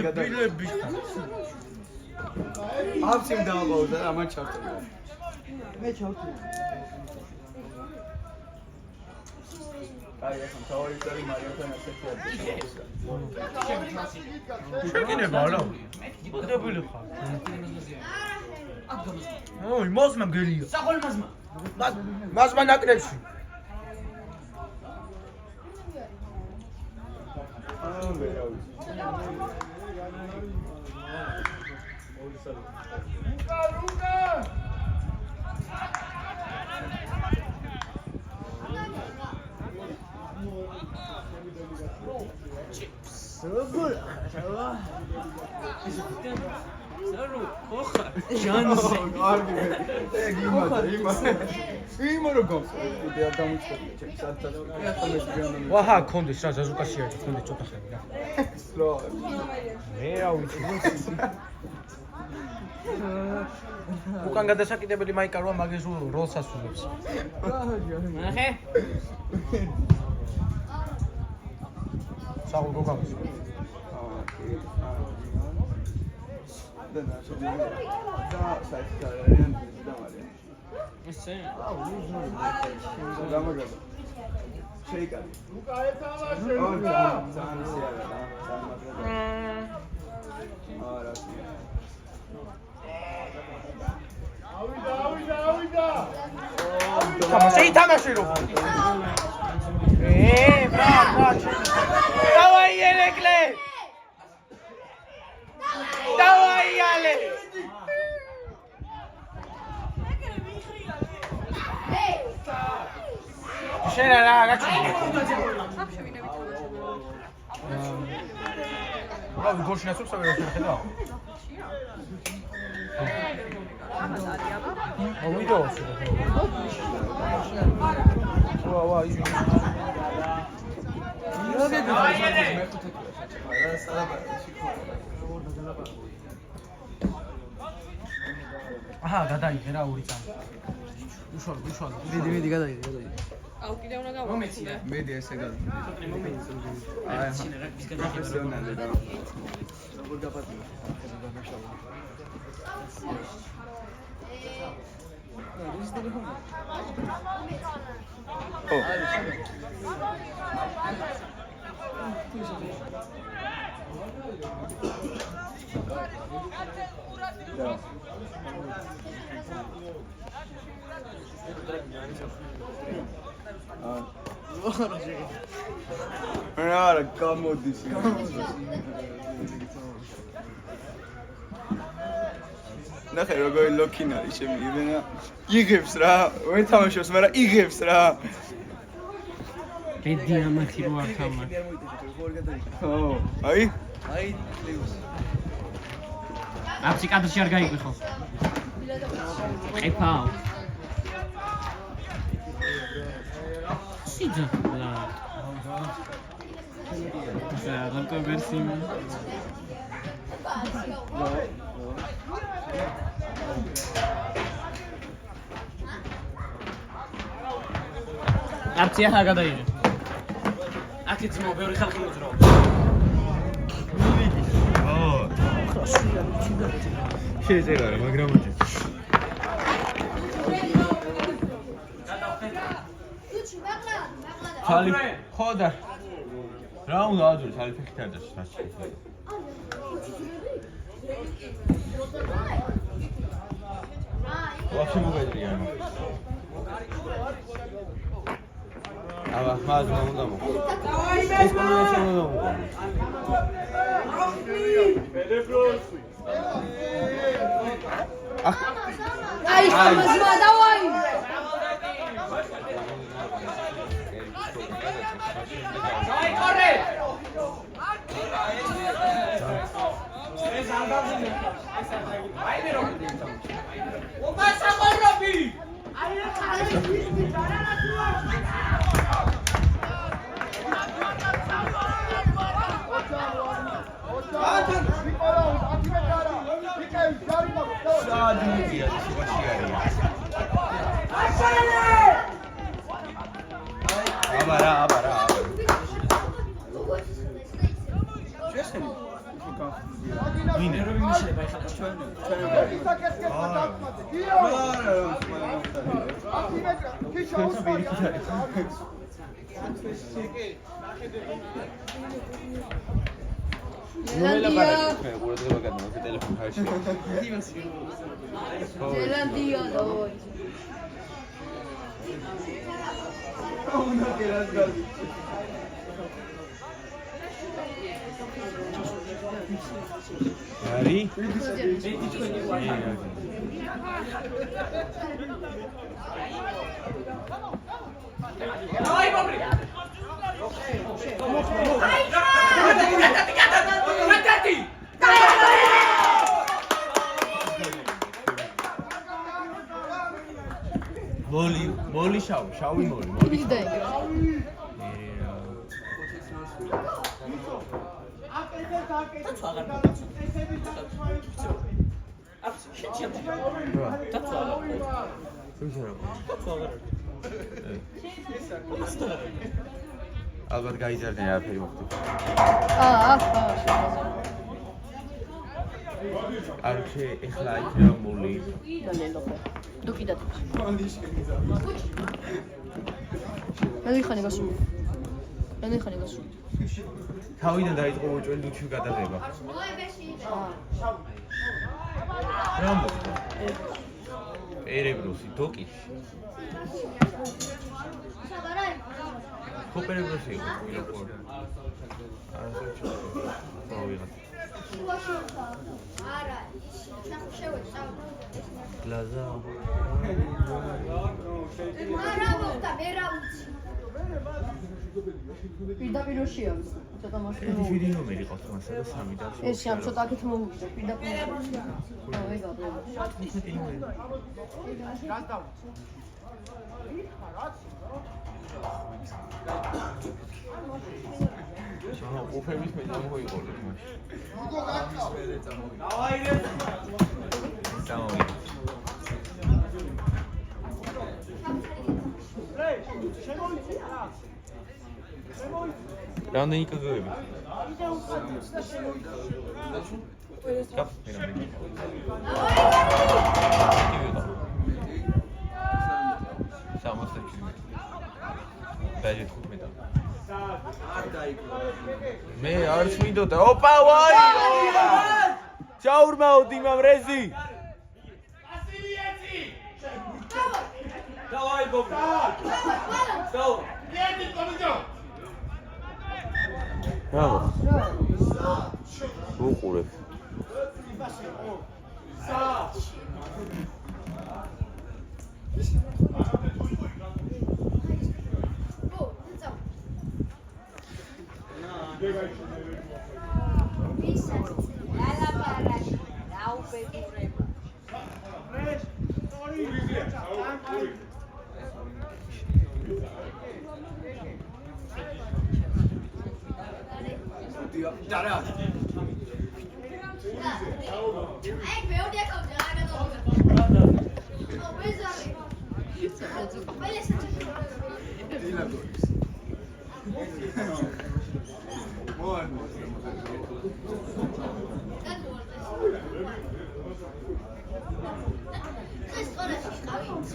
Bilebix. Absim davalda ama çarptı. Ne çarptı? Ay yakın tavayları Mario'dan asıl შეგინება რა? მოდებული ხარ. ოი, მოზმა გელია. საყოლ მაზმა. მაზმა ნაკრებში. ვაჰა კონდეს რა ზაზუკაში არის კონდეს ცოტა ხანი რა მე რა ვიცი უკან გადასაკიდებელი მაიკა როა მაგის როლს ასრულებს ნახე საულ გოგამს შეითამაში რო ბრა დავაი ელეკლე დავაი ალე შენ რა გაჩვენე რა გოლში ნაცობს რა შეხედა ვიდეოს ვა ის აჰა გადაიღე რა ორი წამი უშუალო მიდი გადაიღე აუ კიდევ უნდა გავამეცია მედი ესე გადა აი პროფესიონალი რა როგორ დაპატიმე რა გამოდის ნახე როგორი ლოქინ არის შემიგებენა იღებს რა ვერ თამაშობს მაგრამ იღებს რა ბედი ამათი რო არ თამარ ო აი აფსი კადრში არ გაიყვი ხო ყიფაო სიძა რა რა ვერსია აფსი ახლა გადაიღე აქეთ მო ბევრი ხალხი მოძრაობს შეიძლება რა მაგრამ ხალი ხოდა რა უნდა აძურის ხალი ფეხით არ დაშ რაში ვაფშე მოგეძრია აბა ხაზმა უნდა მოხდა ეს კომბინაცია უნდა მოხდა აი ხამაზმა დავაი აი კორე აი მე რო ოპა საყორობი აი ხალხი Честно? ნერვები მიშლება ეხლა ჩვენ Ari? Molly shall we Molly? ალბათ გაიზარდე არაფერი მოხდება. არჩე ეხლა იქნება მოლი. დუ კიდათ. მე ხანი გასული. თავიდან დაიწყო უჭველი დუჩი გადაღება. რა მოხდა? ერებროსი დოკიში. კოპერებროსი იყო პირობორი. არასოჩო. გავიღოთ. არა, ნახო შევეცა. ლაზა. არა, მოხდა, მე რა ვიცი. პირდაპიროშია ცოტა მასწავლე. ეს ვიდი ნომერი ყავს მასა და 3 და 4. ეს ამ ცოტა აქეთ მომუვიდა პირდაპიროშია. ეგა. შენ ოფერმის მე გამოიყო მაშინ. რამდენი კგები? Kap, მე არც მინდოდა. ოპა, ვაი! ჩაურმაოდი მამრეზი. Давай, Боб. Давай. Едет, побежал. Браво. უყურებ. Dara.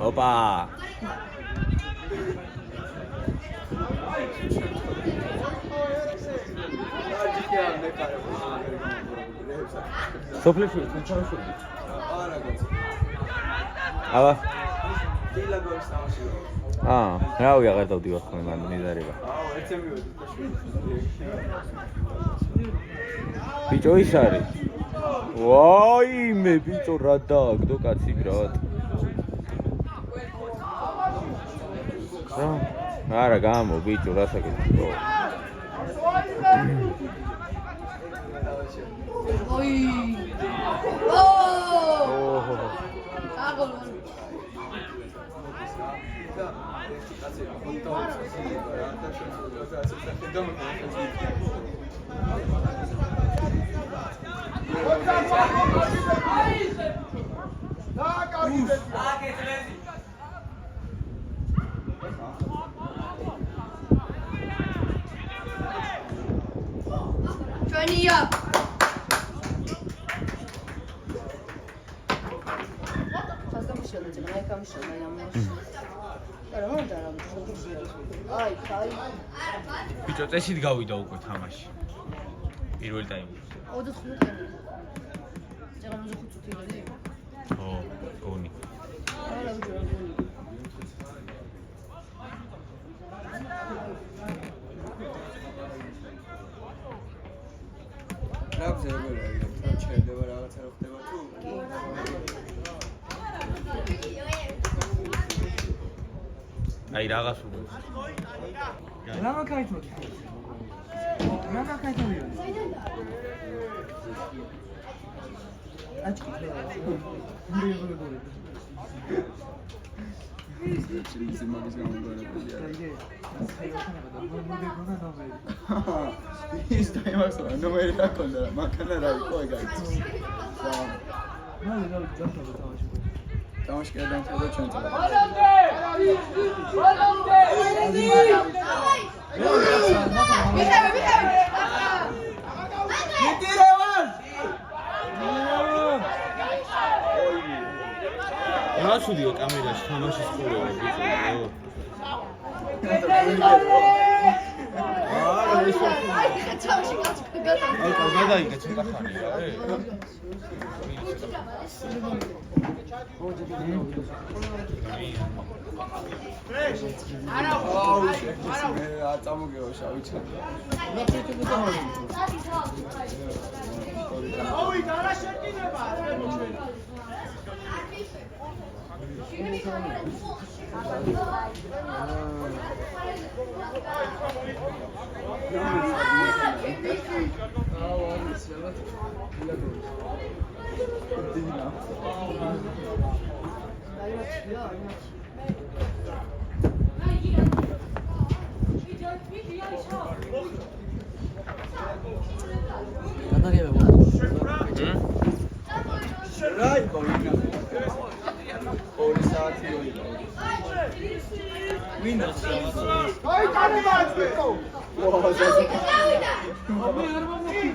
Opa! სოფლებში თუნჩავშობდი. აბა. დილაგოს სამშობლო. რავი აღარ დავდივარ ხოლმე მანდ მიზარება. ერთზე მივედი. ბიჭო ის არის. ვაიმე ბიჭო რა დააგდო კაცი ბრატ. არა გამო ბიჭო რა საკეთო. ოი. აგოლ. ჩვენია გამიშროლა ამაში. არა, მომდა რა. აი. ბიჭო, წესით გავიდა უკვე თამაში. პირველ ტაიმში. 35 წელი. ზეღა 5 წუთი ვედი. ო, გონი. არა, ბიჭო, გონი. რა გზებია რა ჩერდება რაღაცა რო ხდება თუ აი რაღაც უგო. რა მაგაითო? რა მაგაითო? აჩქი. ის მაგის გამოგარებია. ის დაიმახსოვრა, ნომერი რა ქონდა რა, მანქანა რა იყო ეგ აი. თამაში კიდე დამთავრდა ჩვენ წავა. რა სუდია კამერაში თამაშის ყურება ბიჭო. არა ის აი, ხაჭავში გაწყდა. აი გადაიგე ცოტა ხანია, არა წამოგეო შავი ჩა. Right, ორი საათი ოია. ვინ არის? აი, კანებაცი! ვაუ, ზაზი. მე არ მომოხი.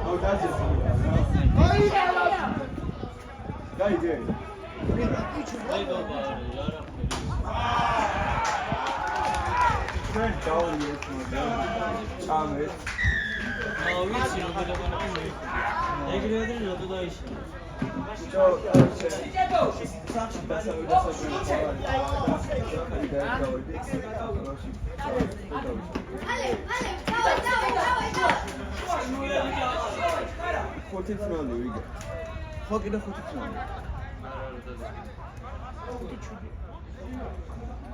აუ, დაზი. აი, გაიგე. ჩვენ ჩავიეთ მაგრამ ჩამეთ ვიცი რომ გადაგონები ეგრე ადრე როდა დაიშა საჩი დასავიდა ხუთი წნოლი ვიგე ხო კიდე ხუთი წნოლი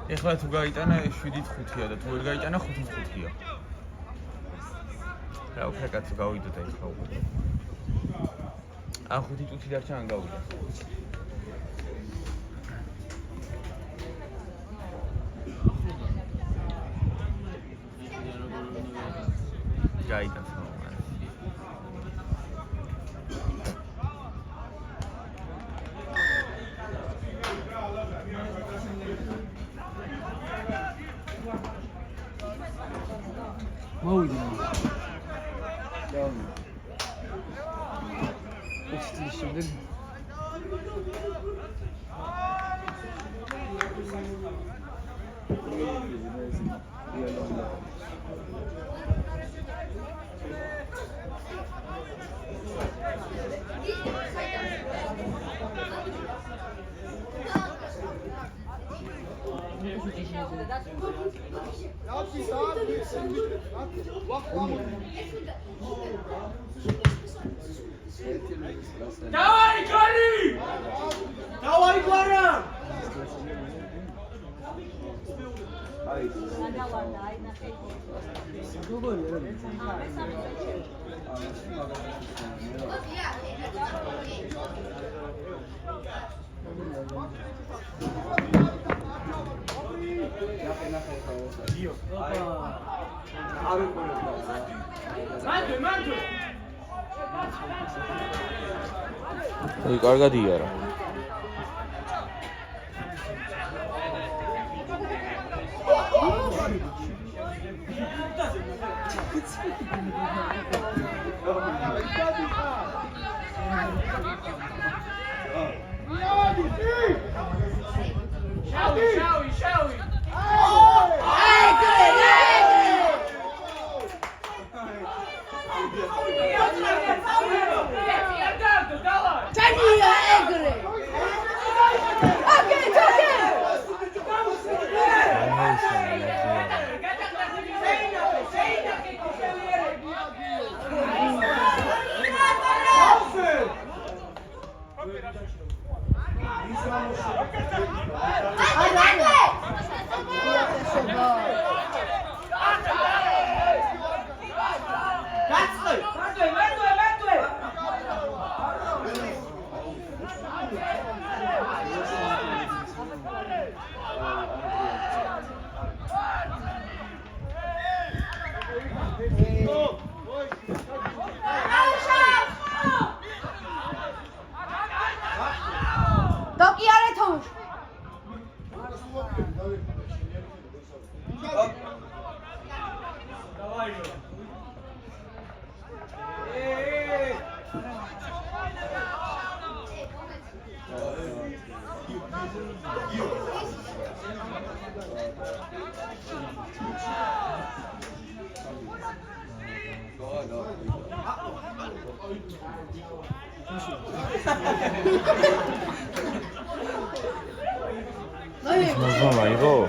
ეხლა თუ გაიტანა 7-5-ია და თუ ვერ გაიტანა 5-5-ია. რა უფრო კაცი გავიდო და ეხლა უკვე. ან 5 წუთი დარჩა ან გავიდო. გაიტანს მომან. მოვიდა. დავი. ეცი შემდეგ Давай, гори! Давай, гора! აი აი, კარგად იარა. Można igo.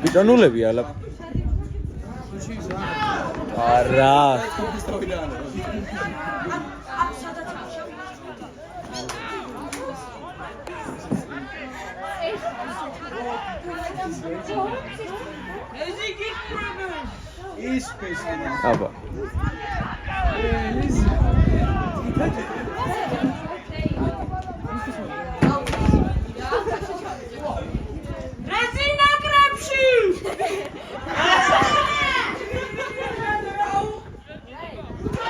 ბიტანულები ალა არა ის ფესინა აბა Rezina krepsi!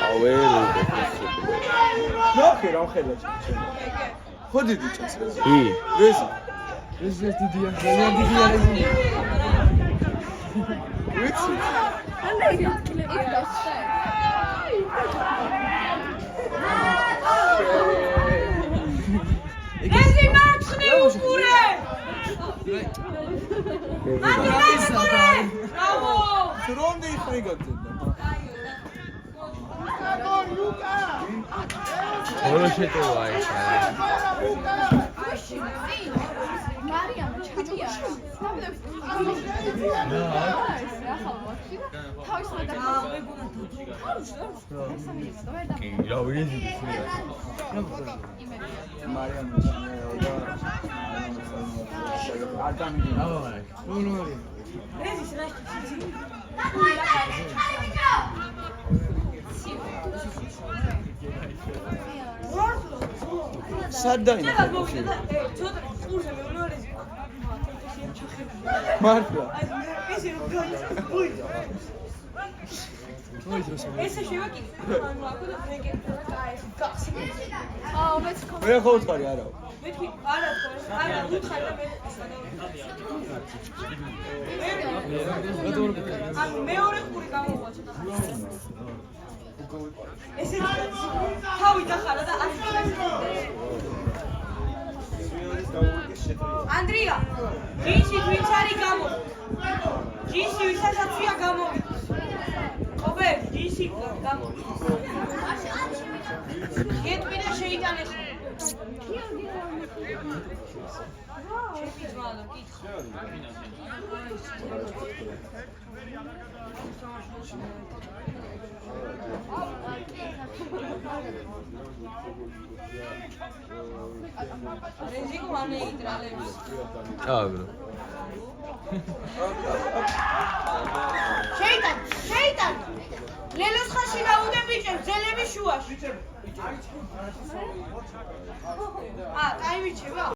აუერი ნახე რა ხედა ჩემ ხოდი დიჭას კი ეს დიდია ძალიან დიდია ვიცი Ezi maczny u górę! Brawo! რომდი ხარი გაგზავნა ბოლო შეტევა ეს მარიამ ჩადია. კი რა ვიცი მარიამ Rezis, სად დაინახე კავშირი? მართლა. მე ხო უთხარი არაო. მეორე ხური გამოვა ცოტა. ესე თავი დახარა და ანდრია ჯინსი ვინც არის გამო ჯინსი ვისაც გამოვიდა ობე ჯინსი გამო გეტყვი და შეიტანე შეფიძვალო კითხო რეზიკო ანე იტრალებს აგრო შეიტან ლელოს ხაში გაუდე ბიჭებს ძელების შუაში კაი ბიჭებო